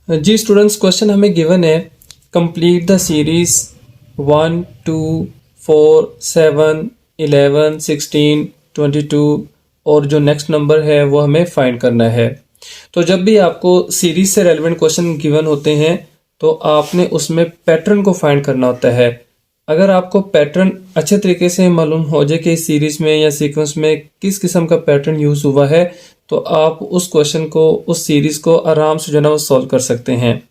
जी students, question हमें given है complete the series 1, 2, 4, 7, 11, 16, 22 और जो नेक्स्ट नंबर है वो हमें फाइंड करना है। तो जब भी आपको सीरीज से रेलेवेंट क्वेश्चन गिवन होते हैं तो आपने उसमें पैटर्न को फाइंड करना होता है। अगर आपको पैटर्न अच्छे तरीके से मालूम हो जाए कि इस सीरीज में या सीक्वेंस में किस किस्म का पैटर्न यूज हुआ है तो आप उस क्वेश्चन को, उस सीरीज को आराम से जो है ना वो सॉल्व कर सकते हैं।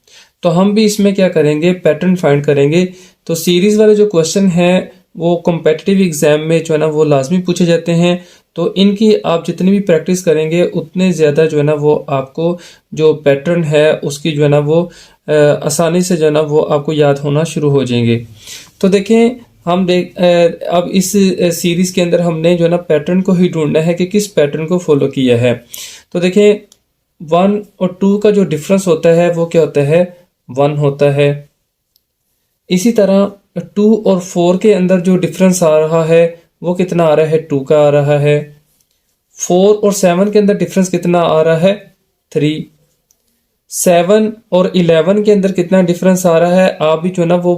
तो हम भी इसमें क्या करेंगे, पैटर्न फाइंड करेंगे। तो सीरीज वाले जो क्वेश्चन हैं वो कॉम्पिटिटिव एग्जाम में जो है ना वो लाजमी पूछे जाते हैं। तो इनकी आप जितनी भी प्रैक्टिस करेंगे उतने ज़्यादा जो है ना वो आपको जो पैटर्न है उसकी जो है ना वो आसानी से जो है ना वो आपको याद होना शुरू हो जाएंगे। तो देखें, हम अब इस सीरीज के अंदर हमने जो है ना पैटर्न को ही ढूंढना है कि किस पैटर्न को फॉलो किया है। तो देखें, 1 और 2 का जो डिफरेंस होता है वो क्या होता है, 1 होता है। इसी तरह 2 और 4 के अंदर जो डिफरेंस आ रहा है वो कितना आ रहा है, 2 का आ रहा है। 4 और 7 के अंदर डिफरेंस कितना आ रहा है, 3। 7 और 11 के अंदर कितना डिफरेंस आ रहा है, आप भी जो है ना वो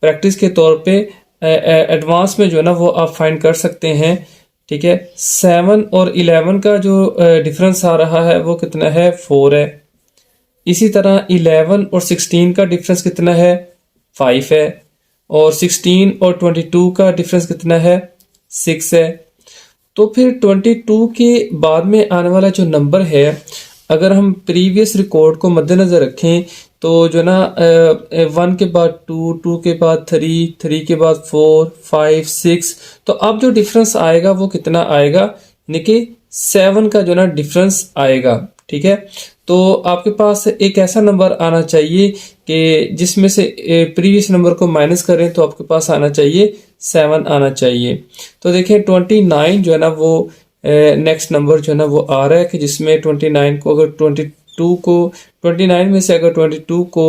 प्रैक्टिस के तौर पे एडवांस में जो है ना वो आप फाइंड कर सकते हैं। ठीक है, 7 और 11 का जो डिफरेंस आ रहा है वो कितना है, 4 है। इसी तरह 11 और 16 का डिफरेंस कितना है, 5 है। और 16 और 22 का डिफरेंस कितना है, 6 है। तो फिर 22 के बाद में आने वाला जो नंबर है, अगर हम प्रीवियस रिकॉर्ड को मद्देनजर रखें तो जो ना 1 के बाद 2, 2 के बाद 3, 3 के बाद 4, 5, 6, तो अब जो डिफरेंस आएगा वो कितना आएगा, यानी कि 7 का जो ना डिफरेंस आएगा। ठीक है, तो आपके पास एक ऐसा नंबर आना चाहिए कि जिसमें से प्रीवियस नंबर को माइनस करें तो आपके पास आना चाहिए 7 आना चाहिए। तो देखें 29 जो है ना वो नेक्स्ट नंबर जो है ना वो आ रहा है कि जिसमें 29 को अगर 22 को 29 में से अगर 22 को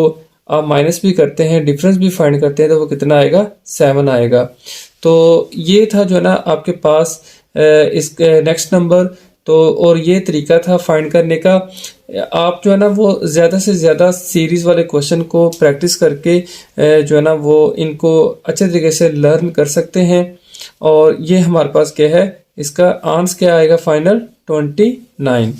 आप माइनस भी करते हैं, डिफरेंस भी फाइंड करते हैं तो वो कितना आएगा, 7 आएगा। तो ये था जो है ना आपके पास इस नेक्स्ट नंबर। तो और ये तरीका था फाइंड करने का। आप जो है ना वो ज़्यादा से ज़्यादा सीरीज़ वाले क्वेश्चन को प्रैक्टिस करके जो है ना वो इनको अच्छे तरीके से लर्न कर सकते हैं। और ये हमारे पास क्या है, इसका आंसर क्या आएगा फाइनल, 29।